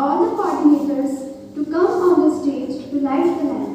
all the coordinators to come on the stage to light the lamp.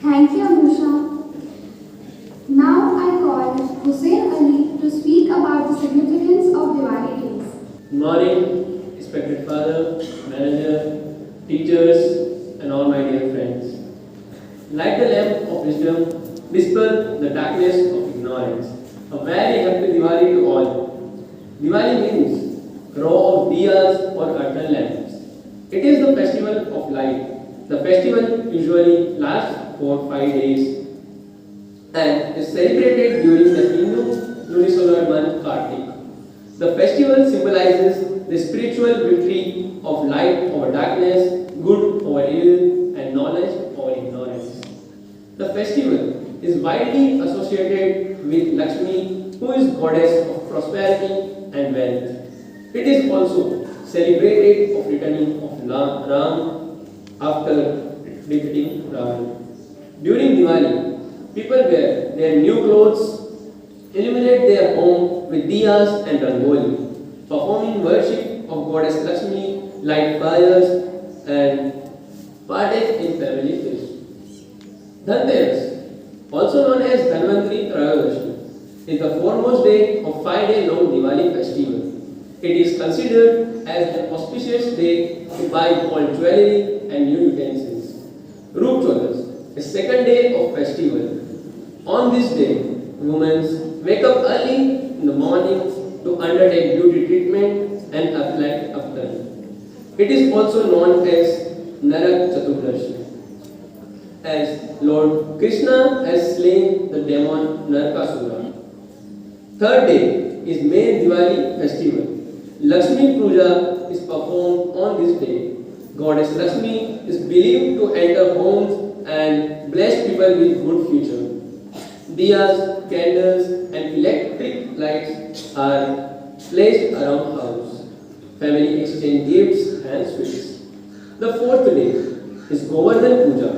Thank you, Anusha. Now I call Hussein Ali to speak about the significance of Diwali days. Good morning, respected father, manager, teachers, and all my dear friends. Light the lamp of wisdom, dispel the darkness of ignorance. A very happy Diwali to all. Diwali means row of diyas or earthen lamps. It is the festival of light. The festival usually lasts for 5 days and is celebrated during the Hindu lunisolar month Kartik. The festival symbolizes the spiritual victory of light over darkness, good over evil, and knowledge over ignorance. The festival is widely associated with Lakshmi, who is goddess of prosperity and wealth. It is also celebrated of returning of Ram after defeating Ravan. During Diwali, people wear their new clothes, illuminate their home with diyas and rangoli, performing worship of goddess Lakshmi, light fires, and partake in family feasts. Dhanteras, also known as Dhanvantri Trayodashi, is the foremost day of 5-day-long Diwali festival. It is considered as an auspicious day to buy all jewelry and new utensils. Roop Chodas, the second day of festival. On this day, women wake up early in the morning to undertake beauty treatment and apply afternoon. It is also known as Narak Chaturdashi, as Lord Krishna has slain the demon Narakasura. Third day is main Diwali festival. Lakshmi Puja is performed on this day. Goddess Lakshmi is believed to enter homes and bless people with good future. Diyas, candles, and electric lights are placed around house. Family exchange gifts and sweets. The fourth day is Govardhan Puja.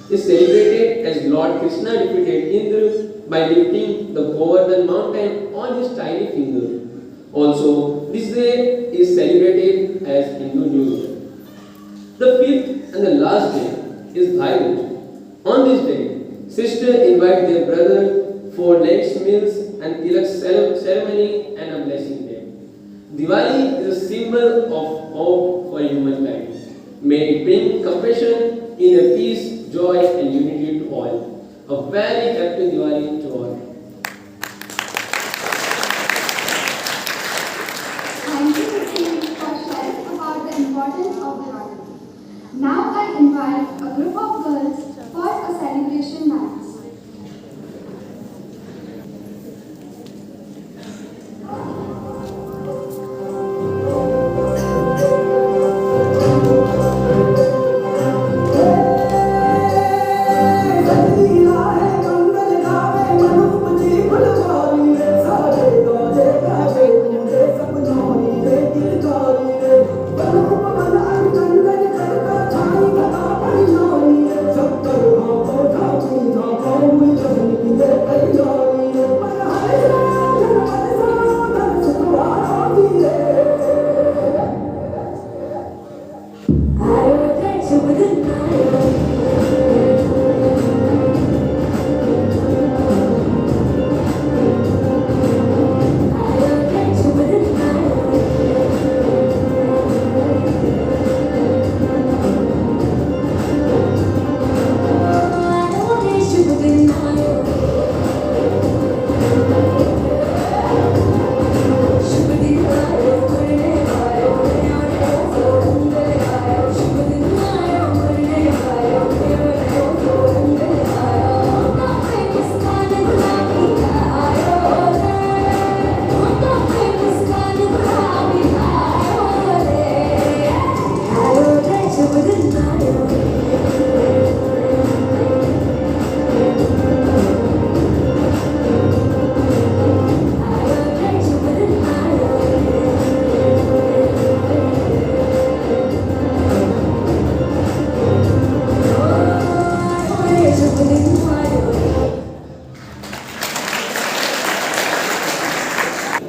Is celebrated as Lord Krishna defeated Indra by lifting the Govardhan mountain on his tiny finger. Also, this day is celebrated as Hindu New Year. The fifth and the last day is Bhai Dooj. On this day, sisters invite their brother for lunch meals and tilak ceremony and a blessing day. Diwali is a symbol of hope for humankind. May it bring compassion, inner peace, joy, and unity to all. A very happy Diwali to all. Thank you, Hussein, for sharing about the importance of Diwali. Now I invite a group of girls for a celebration dance.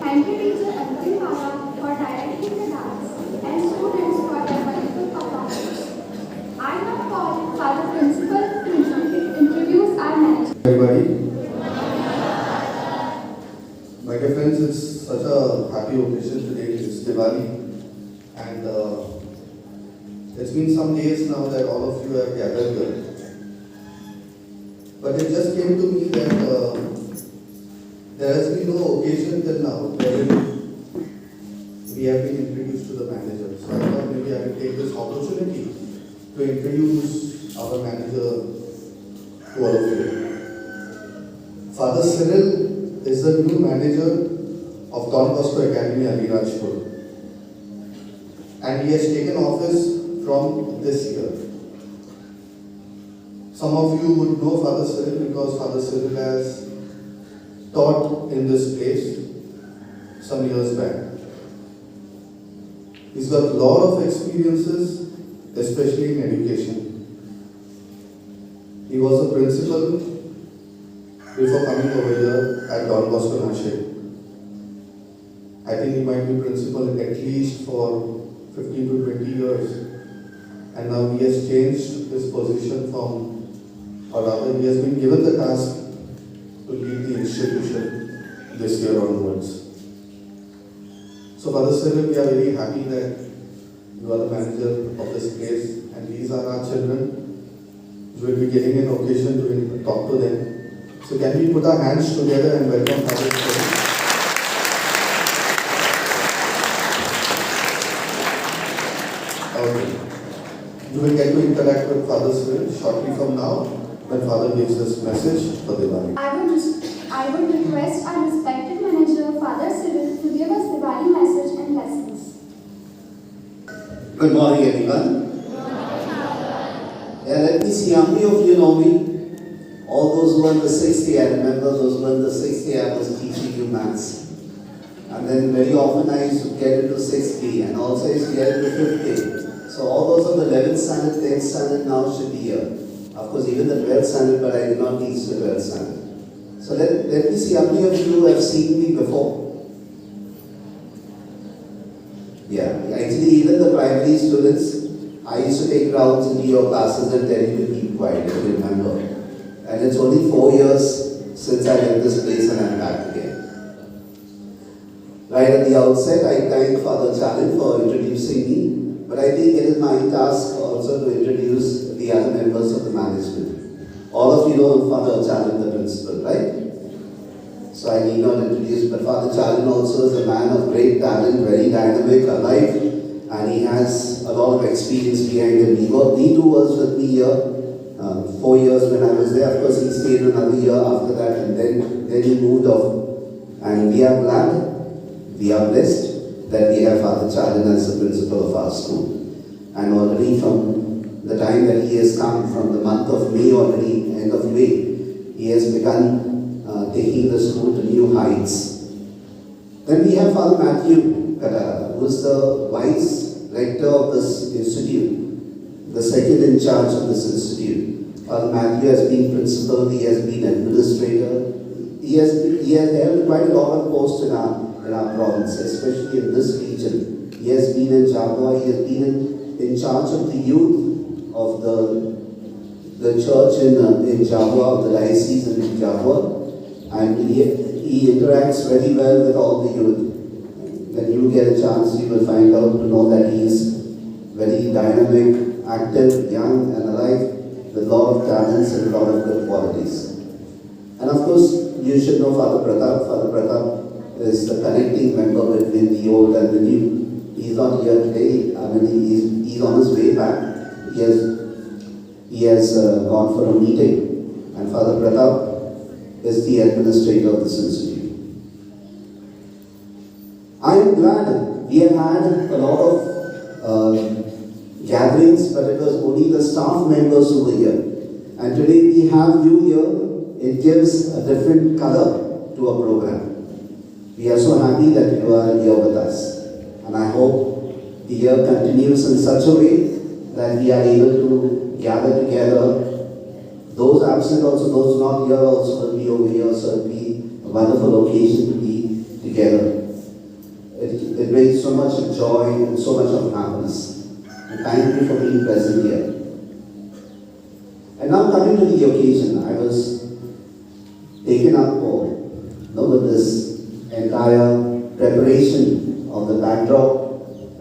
Thank you, teacher Anupam Bala, for directing the dance and students for their wonderful performance. I now call Father Principal to introduce our manager. Everybody, my dear friends, it's such a happy occasion today. It's Diwali, and it's been some days now that all of you have gathered here. But it just came to me that there has been no occasion till now wherein we have been introduced to the manager. So I thought maybe I will take this opportunity to introduce our manager to all of you. Father Cyril is the new manager of Don Bosco Academy, Alirajpur, and he has taken office from this year. Some of you would know Father Cyril because Father Cyril has taught in this place some years back. He's got a lot of experiences, especially in education. He was a principal before coming over here at Don Bosco Nashik. I think he might be principal at least for 15 to 20 years. And now he has changed his position from, or rather he has been given the task to lead the institution this year onwards. So Father Cyril, we are very happy that you are the manager of this place, and these are our children. We will be getting an occasion to talk to them. So can we put our hands together and welcome Father Cyril? Okay. You will get to interact with Father Cyril shortly from now when Father gives this message for Diwali. I would request our respected manager, Father Cyril, to give us Diwali message and lessons. Good morning, everyone. Let me see, how many of you know me? All those who are in the 60, I remember those who are in the 60, I was teaching you maths. And then very often I used to get into 60 and also I used to get into 50. So all those of the 11th standard, 10th standard now should be here. Of course, even the 12th standard, but I did not teach the 12th standard. So let me see, how many of you have seen me before? Yeah, actually even the primary students, I used to take rounds into your classes and tell you to keep quiet, if you remember. And it's only 4 years since I left this place and I'm back again. Right at the outset, I thank Father Chalin for introducing me, but I think it is my task also to introduce the other members of the management. All of you know Father Chalin, the principal, right? So I need not introduce, but Father Chalin also is a man of great talent, very dynamic, alive, and he has a lot of experience behind him. He too was with me here 4 years when I was there. Of course, he stayed another year after that, and then he moved off. And we are glad, we are blessed that we have Father Chalin as the principal of our school. And already from the time that he has come, from the month of May already, end of May, he has begun taking the school to new heights. Then we have Father Matthew Kadara, who is the vice rector of this institute, the second in charge of this institute. Father Matthew has been principal, he has been administrator, he has held quite a lot of posts in our province, especially in this region. He has been in Jhabua, he has been in charge of the youth of the church in Jhabua, of the diocese in Jhabua. And he interacts very well with all the youth. When you get a chance, you will find out to know that he is very dynamic, active, young and alive, with a lot of talents and a lot of good qualities. And of course, you should know Father Pratap. Father Pratap is the connecting member between the old and the new. He's not here today. I mean, he's on his way back. He has gone for a meeting. And Father Pratap is the administrator of this institute. I am glad we have had a lot of gatherings, but it was only the staff members who were here. And today we have you here. It gives a different color to our program. We are so happy that you are here with us. And I hope the year continues in such a way that we are able to gather together. Those absent also, those not here also will be over here, so it will be a wonderful occasion to be together. It brings so much of joy and so much of happiness. And thank you for being present here. And now coming to the occasion, I was taken up with this entire preparation of the backdrop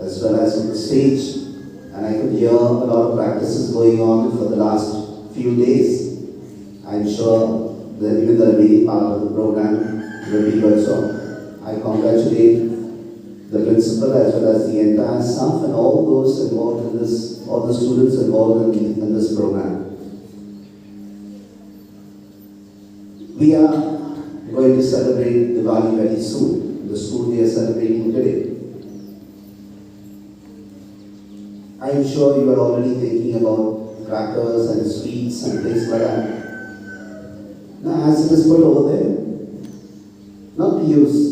as well as of the stage. And I could hear a lot of practices going on for the last few days. I'm sure that even the remaining part of the program will be good. So I congratulate the principal as well as the entire staff and all those involved in this, all the students involved in this program. We are going to celebrate Diwali very soon. The school we are celebrating today. I am sure you are already thinking about crackers and sweets and things like that. Now, as it is put over there, not to use.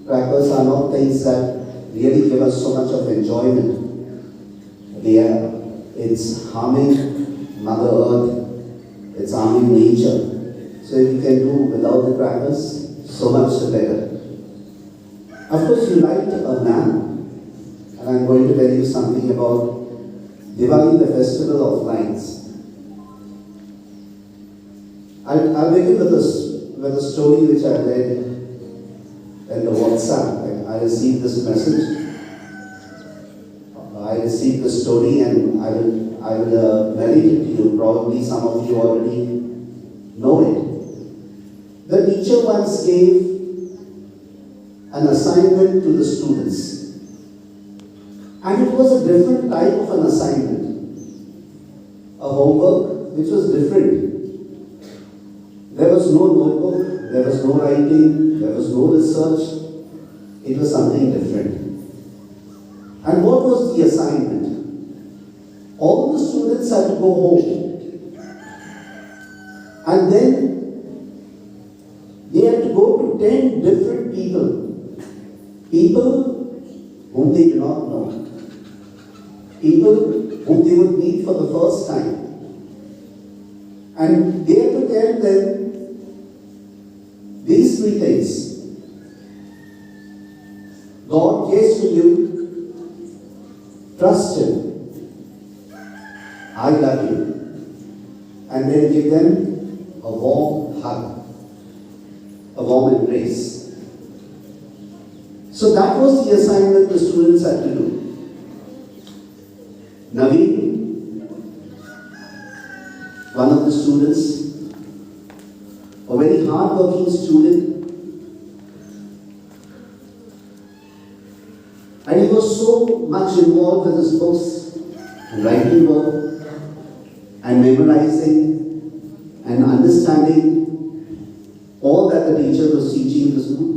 Crackers are not things that really give us so much of enjoyment. It's harming Mother Earth, it's harming nature. So if you can do without the crackers, so much the better. Of course, you light a lamp, and I'm going to tell you something about Diwali, the festival of lights. I'll begin with a story which I read in the WhatsApp. I received this message. I received the story, and I will narrate it to you. Probably some of you already know it. The teacher once gave an assignment to the students, and it was a different type of an assignment, a homework which was different. There was no notebook, there was no writing, there was no research. It was something different. And what was the assignment? All the students had to go home, and then they had to go to 10 different people whom they do not know, people whom they would meet for the first time. And they had to tell them these three things. God cares for you, trust Him, I love you. And then give them a warm hug, a warm embrace. So that was the assignment the students had to do. Naveen, one of the students, a very hard-working student, and he was so much involved with his books, and writing work, and memorizing, and understanding all that the teacher was teaching in the school.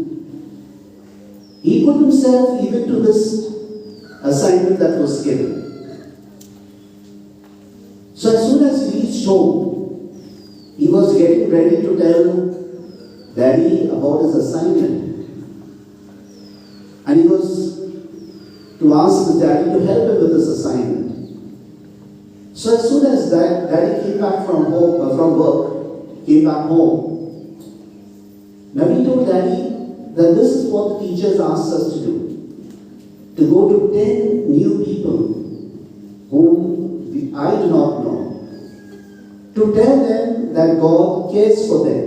He put himself even to this assignment that was given. So as soon as he reached home, he was getting ready to tell Daddy about his assignment. And he was to ask his daddy to help him with this assignment. So as soon as Daddy came back from work, came back home, Naveen told Daddy that this is what the teachers asked us to do. To go to 10 new people whom I do not know. To tell them that God cares for them.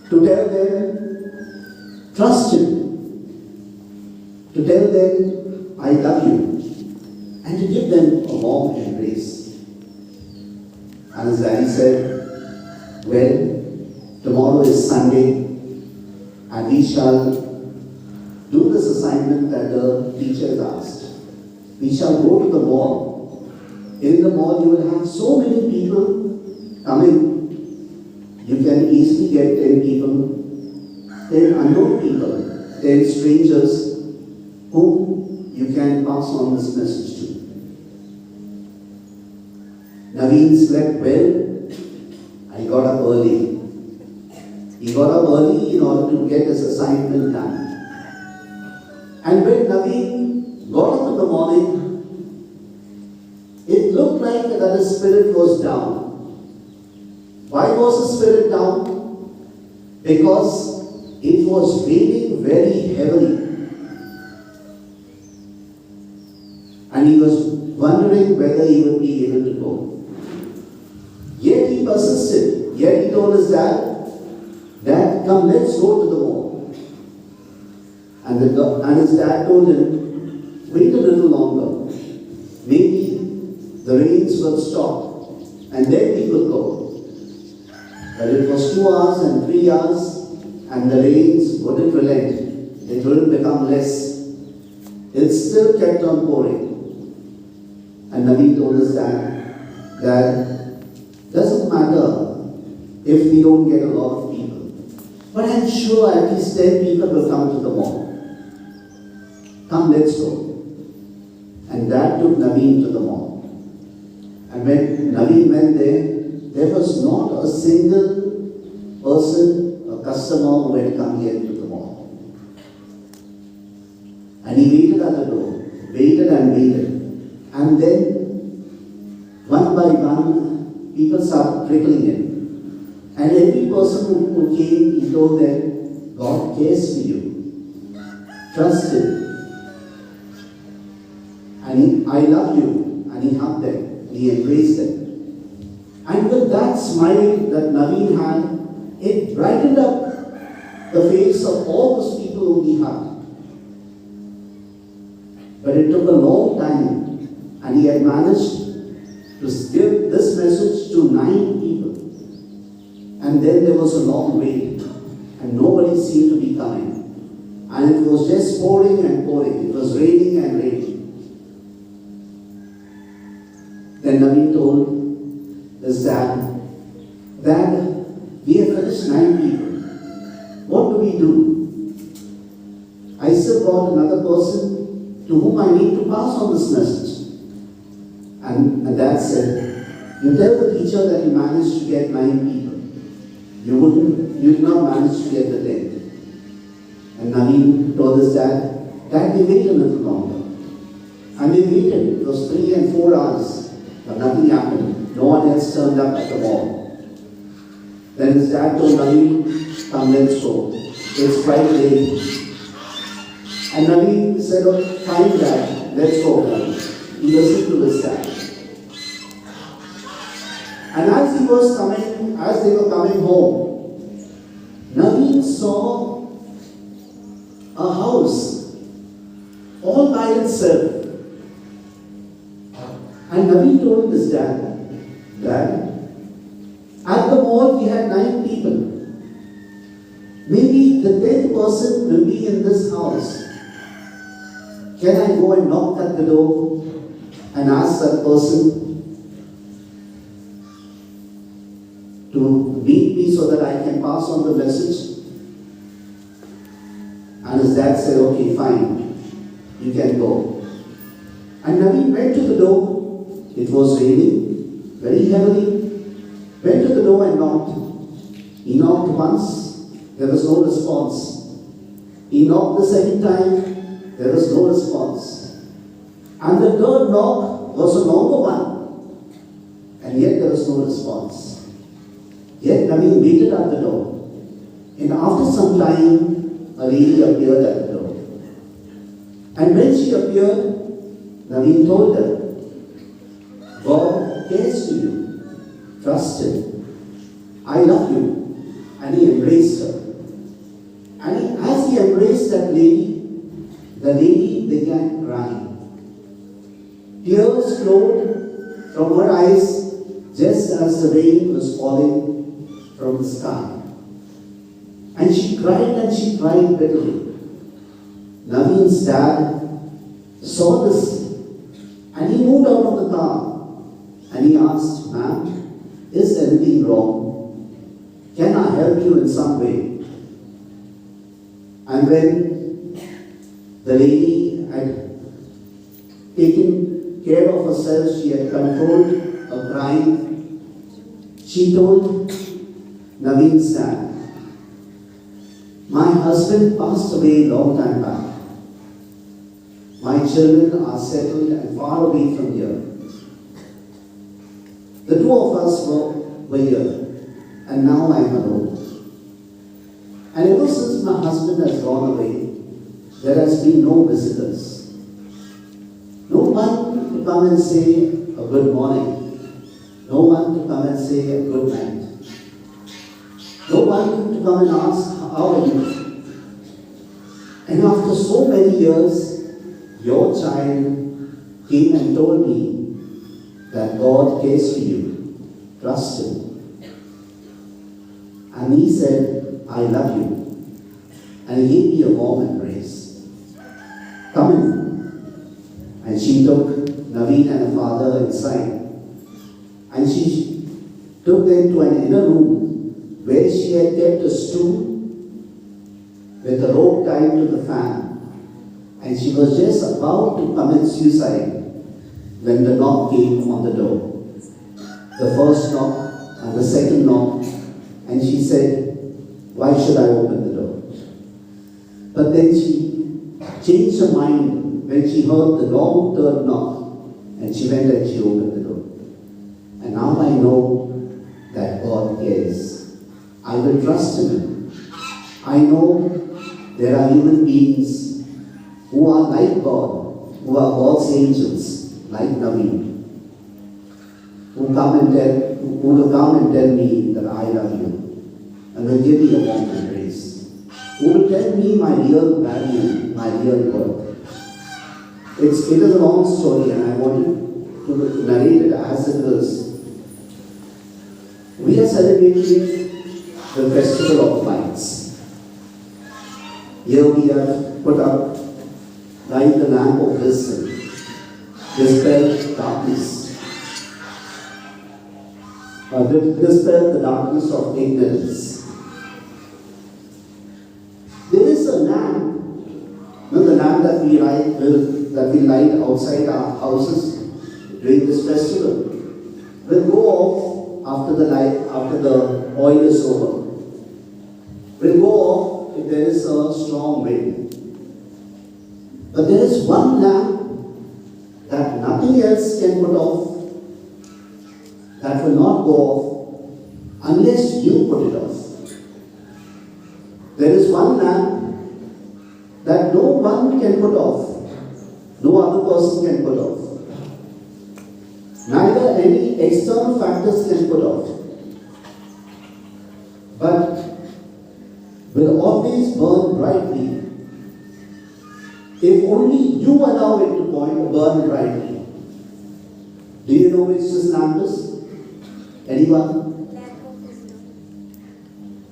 To tell them, trust Him. To tell them, I love you. And to give them a warm embrace. And his daddy said, well, tomorrow is Sunday, and we shall do this assignment that the teacher has asked. We shall go to the mall. In the mall, you will have so many people coming. You can easily get 10 people, 10 unknown people, 10 strangers whom you can pass on this message to. Naveen slept well. I got up early. He got up early in order to get his assignment done. And when Naveen got up in the morning, it looked like that his spirit was down. Why was his spirit down? Because it was raining very heavily. And he was wondering whether he would be able to go. Yet he persisted. Yet he told his dad, Dad, come, let's go to the mall. And his dad told him, wait a little longer. Maybe the rains will stop, and then we will go. But it was 2 hours and 3 hours, and the rains wouldn't relent. It wouldn't become less. It still kept on pouring. And Naveen told his dad, Dad, doesn't matter if we don't get a lot of people, but I'm sure at least 10 people will come to the mall. Come, let's go. And Dad took Naveen to the mall. And when Naveen went there was not a single person, a customer who had come here to the mall. And he waited at the door, waited and waited. And then, one by one, people started trickling in. And every person who came, he told them, God cares for you. Trust Him. And I love you. And he hugged them. He embraced them. And with that smile that Naveen had, it brightened up the face of all those people whom he hugged. But it took a long time, and he had managed to give this message to 9 people. And then there was a long wait, and nobody seemed to be coming. And it was just pouring and pouring. It was raining and raining. Then Naveen told his dad, Dad, we have finished 9 people. What do we do? I still got another person to whom I need to pass on this message. And Dad said, you tell the teacher that you managed to get 9 people. You did not manage to get the 10th. And Naveen told his dad, Dad, we wait a little longer. And they waited. It was 3 and 4 hours. But nothing happened. No one else turned up at the mall. Then his dad told Naveen, come, let's go. It's quite late. And Naveen said, oh, fine, Dad, let's go. He listened to his dad. And as they were coming home, Naveen saw a house all by itself. And Naveen told his Dad, at the mall we had 9 people. Maybe the 10th person will be in this house. Can I go and knock at the door and ask that person to meet me so that I can pass on the message? And his dad said, okay, fine, you can go. And Naveen went to the door. It was raining very heavily. Went to the door and knocked. He knocked once, there was no response. He knocked the second time, there was no response. And the third knock was a longer one, and yet there was no response. Yet Naveen waited at the door. And after some time, a lady appeared at the door. And when she appeared, Naveen told her, God cares for you. Trust Him. I love you. And he embraced her. And as he embraced that lady, the lady began crying. Tears flowed from her eyes just as the rain was falling from the sky. And she cried bitterly. Naveen's dad saw this and he moved out of the car and he asked, ma'am, is anything wrong? Can I help you in some way? And when the lady had taken care of herself, she had controlled her crying, she told Naveen's dad, my husband passed away a long time back. My children are settled and far away from here. The two of us were here, and now I am alone. And ever since my husband has gone away, there has been no visitors. No one to come and say a good morning. No one to come and say a good night. No one to come and ask, how are you? And after so many years, your child came and told me that God cares for you. Trust Him. And he said, I love you. And he gave me a warm embrace. Come in. And she took Naveen and her father inside. And she took them to an inner room where she had kept a stool with a rope tied to the fan. And she was just about to commit suicide when the knock came on the door. The first knock and the second knock, and she said, why should I open the door? But then she changed her mind when she heard the long third knock, and she went and she opened the door. And now I know that God cares. I will trust Him. I know there are human beings who are like God, who are God's angels, like Naveen, who will come and tell me that I love you, and will give me a warm embrace, who will tell me my real value, my real worth. It is a long story, and I wanted to narrate it as it is. We are celebrating the Festival of Lights. Here we have put up, light the lamp of wisdom, dispel darkness, dispel the darkness of ignorance. There is a lamp, the lamp that we light outside our houses during this festival will go off after the oil is over. Will go off if there is a strong wind. But there is one lamp that nothing else can put off, that will not go off unless you put it off. There is one lamp that no one can put off, no other person can put off. Neither any external factors can put off, but will always burn brightly if only you allow it to burn brightly. Do you know which this lamp is? Anyone?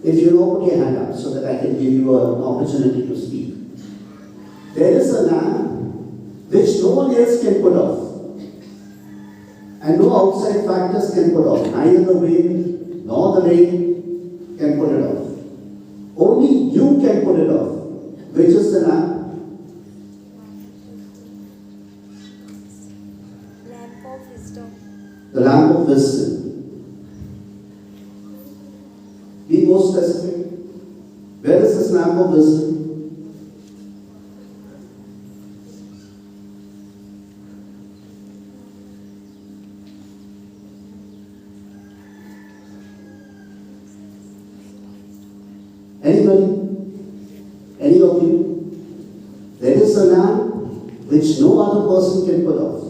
If you know, put your hand up so that I can give you an opportunity to speak. There is a lamp which no one else can put off, and no outside factors can put off. Neither the wind nor the rain can put it off. Only you can put it off. Which is the lamp? Lamp of wisdom. The lamp of wisdom. Be more specific. Where is this lamp of wisdom? Anybody? Any of you? There is a lamp which no other person can put off.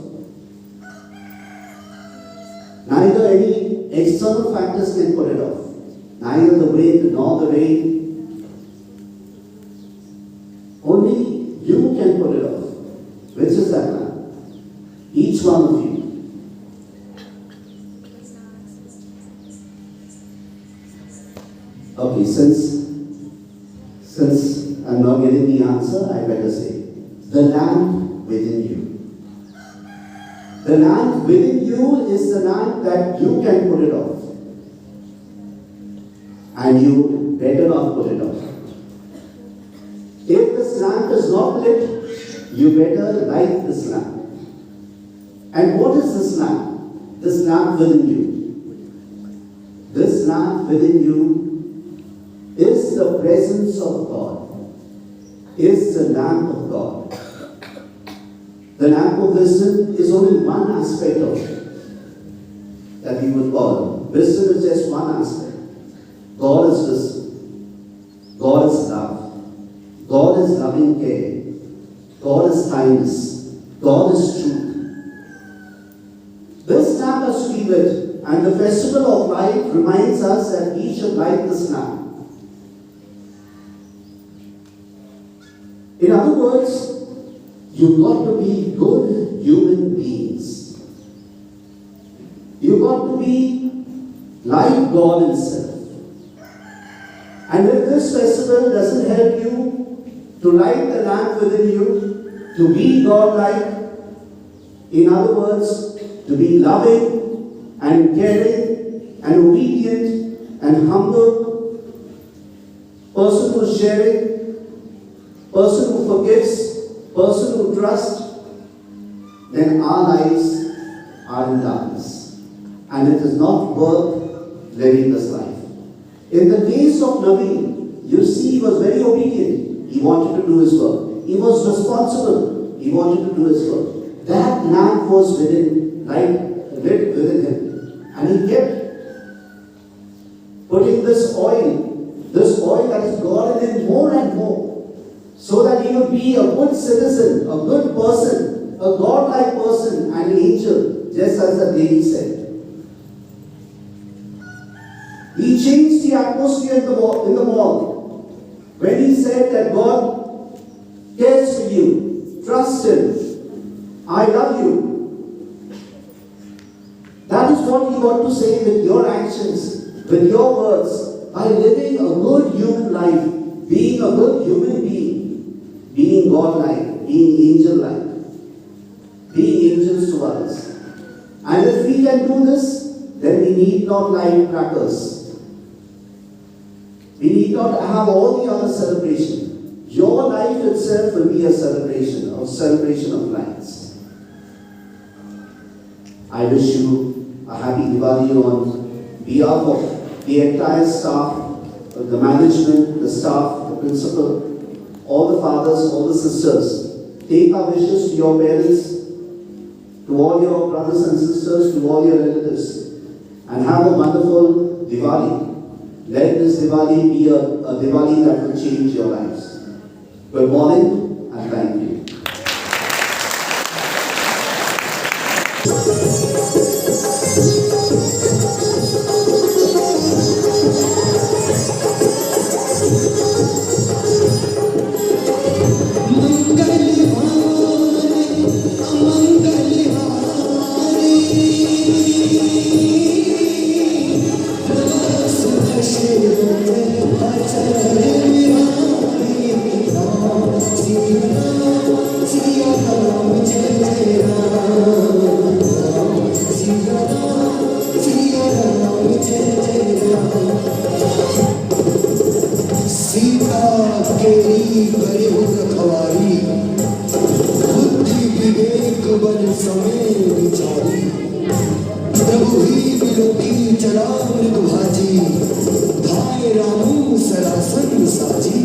Neither any external factors can put it off. Neither the wind nor the rain. Only you can put it off. Which is that lamp? Each one of you. Okay, since I'm not getting the answer, I better say, the lamp within you. The lamp within you is the lamp that you can put it off. And you better not put it off. If this lamp is not lit, you better light this lamp. And what is this lamp? This lamp within you. This lamp within you is the presence of God, is the lamp of God. The lamp of wisdom is only one aspect of it that we would call. Wisdom is just one aspect. God is wisdom. God is love. God is loving care. God is kindness. God is truth. This lamp has to be lit, and the festival of light reminds us that we should light this lamp. In other words, you've got to be good human beings. You've got to be like God Himself. And if this festival doesn't help you to light the lamp within you, to be God-like, in other words, to be loving and caring and obedient and humble, person who is sharing, person who forgives, person who trusts, then our lives are in darkness. And it is not worth living this life. In the case of Nabi, you see, he was very obedient. He wanted to do his work. He was responsible. He wanted to do his work. That lamp was lit within him. And he kept putting this oil that is God in him more and more, so that he would be a good citizen, a good person, a God-like person, an angel, just as the lady said. He changed the atmosphere in the mall when he said that God cares for you, trust Him, I love you. That is what you got to say with your actions, with your words, by living a good human life, being a good human being, being God-like, being angel-like, being angels to others. And if we can do this, then we need not light crackers. We need not have all the other celebration. Your life itself will be a celebration of lights. I wish you a happy Diwali on behalf of the entire staff, the management, the staff, the principal, all the fathers, all the sisters. Take our wishes to your parents, to all your brothers and sisters, to all your relatives, and have a wonderful Diwali. Let this Diwali be a Diwali that will change your lives. Good morning and thank you. Mangali समय विचारी प्रभु ही विलोकी चला मृग भाजी धाय रामू सरासन साजी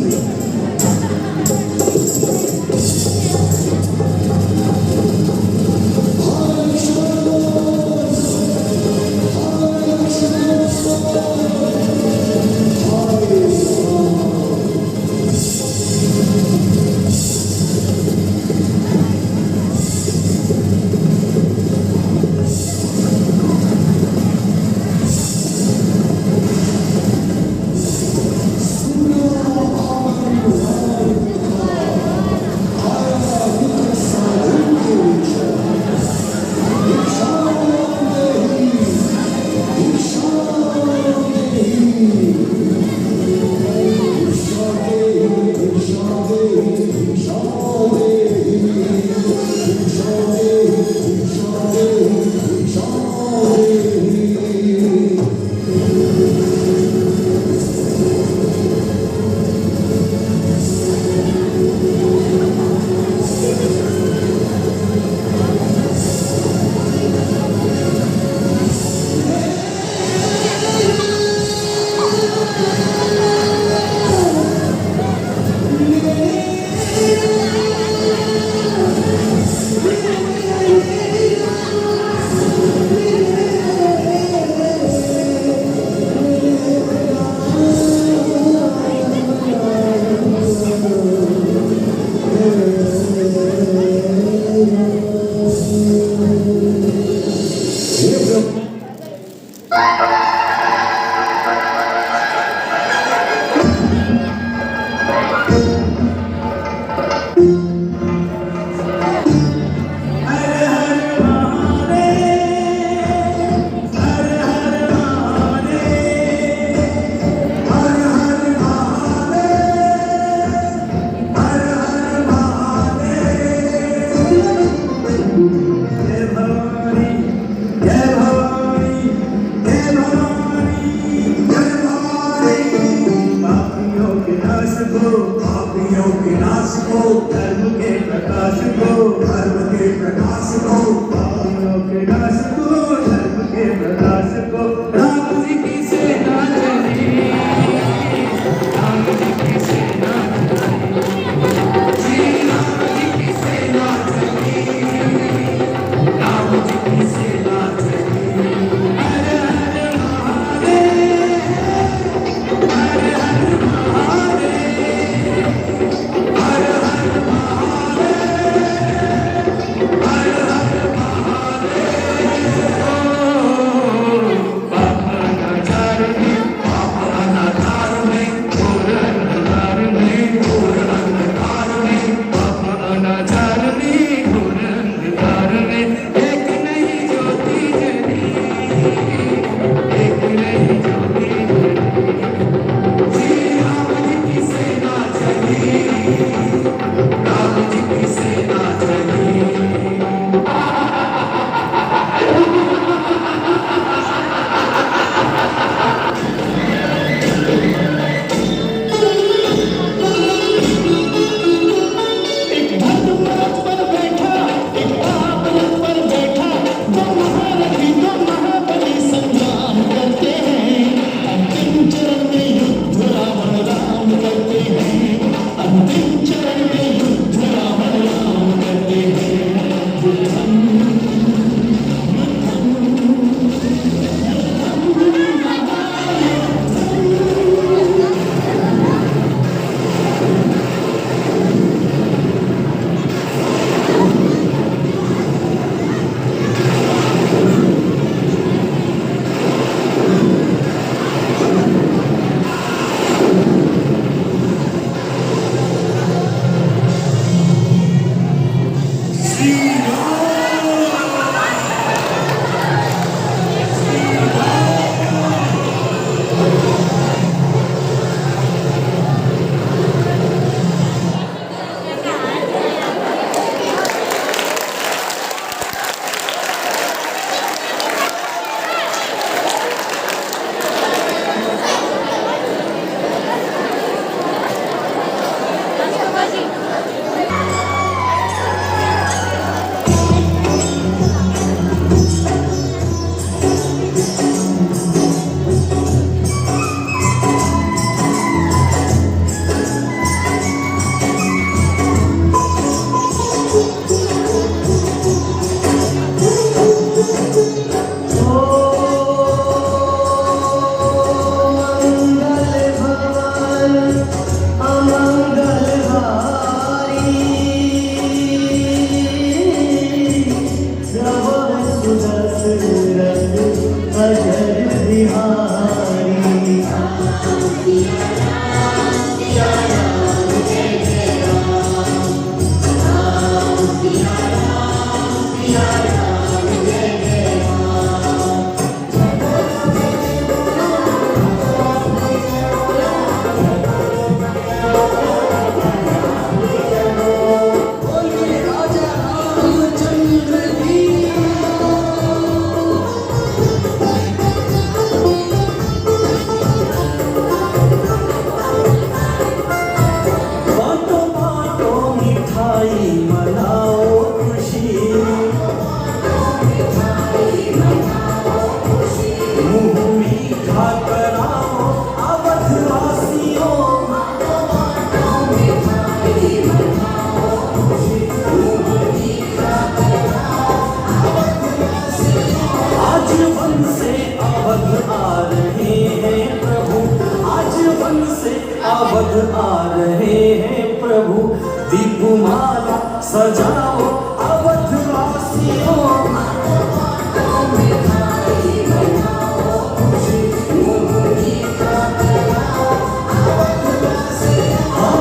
सजाओ अवधवासियों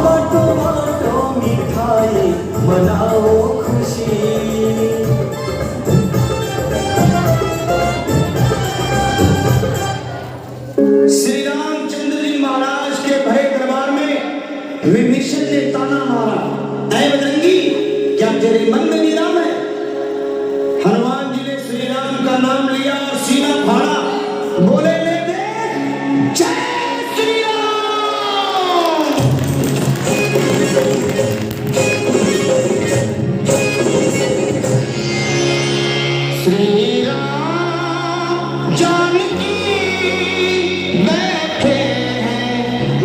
बाटो बाटो मिठाई मनाओ खुशी श्री रामचंद्र जी महाराज के भरे दरबार में विभीषण ने ताना मारा, ऐ बजरंगी क्या तेरे मन में भी राम है? हनुमान जी ने श्री राम का नाम लिया और सीना फाड़ा, बोले ले दे जय श्री राम। श्री राम जानकी बैठे हैं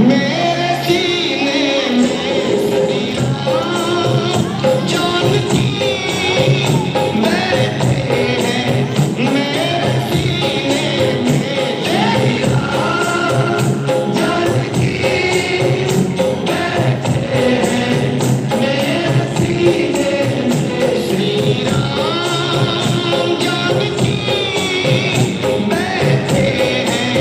मेरे सीने में, श्री राम जानकी बैठे हैं मेरे सीने में, श्री राम जानकी बैठे हैं मेरे सीने में, श्री राम जानकी बैठे हैं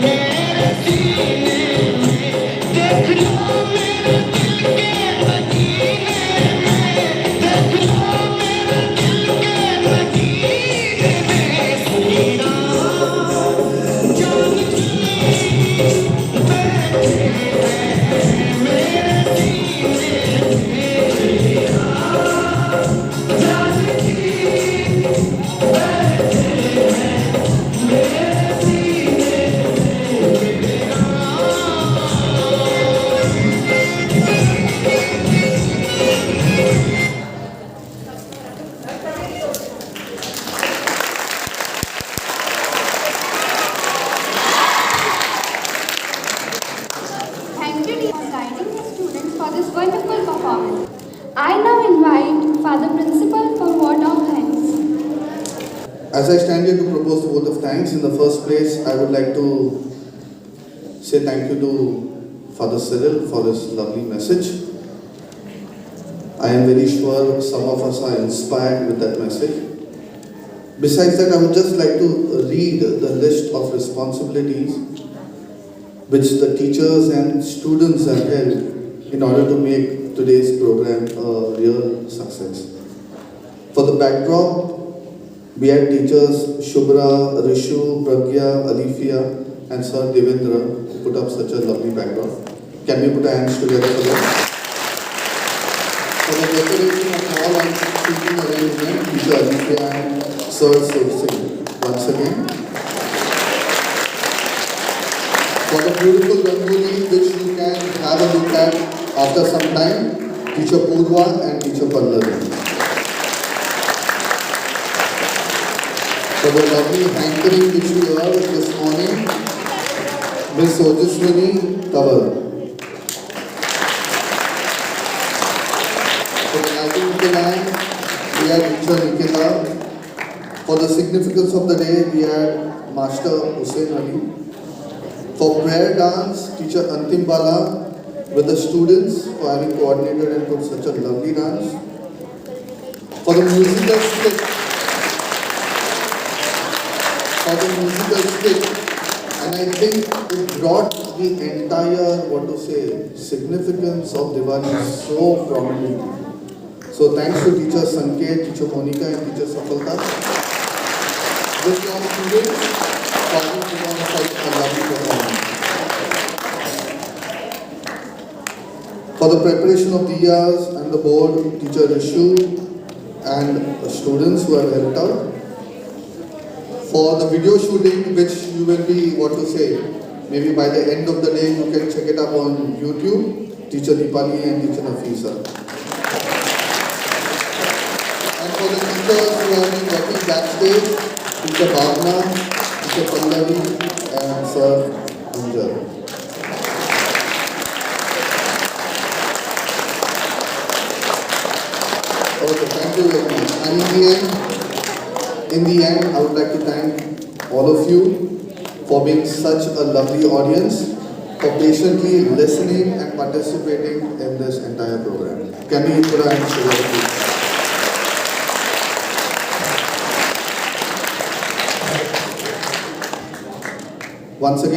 मेरे सीने में, देख लो मेरे दिल के मदीने में, देख लो मेरे दिल के मदीने में, श्री राम जानकी बैठे हैं मेरे सीने में, श्री राम जानकी बैठे हैं मेरे सीने Thank you, teacher, for guiding the students for this wonderful performance. I now invite Father Principal for word of thanks. As I stand here to propose the vote of thanks, in the first place, I would like to say thank you to Father Cyril for his lovely message. I am very sure some of us are inspired with that message. Besides that, I would just like to read the list of responsibilities which the teachers and students have held in order to make today's program a real success. For the backdrop, we had teachers Shubhra, Rishu, Pragya, Alifia and Sir Devendra who put up such a lovely backdrop. Can we put our hands together for them? For the decoration of hall and seating arrangement, teacher Alifia and Sir Singh. Once again. For the beautiful Rangoli which you can have a look at after some time, teacher Purva and teacher Pallavi. For the lovely hankering which we heard this morning, Miss Ojaswini Tawar. For the lighting plan, we had teacher Nikita. For the significance of the day, we had Master Hussain Ali. For prayer dance, teacher Antim Bala with the students for having coordinated and put such a lovely dance. For the musical stick, and I think it brought the entire, significance of Diwali so prominently. So thanks to teacher Sanket, teacher Monica and teacher Safalta. With your students, having put on such a lovely performance. For the preparation of diyas and the board, teacher Rishu and the students who have helped out. For the video shooting, which you will be, maybe by the end of the day you can check it up on YouTube, teacher Deepali and teacher Nafisa. And for the teachers who have been working backstage, teacher Bhavna, teacher Pallavi and Sir Anjal. Okay, thank you very much. And in the end, I would like to thank all of you for being such a lovely audience, for patiently listening and participating in this entire program. Can we put our hands together, please? Once again,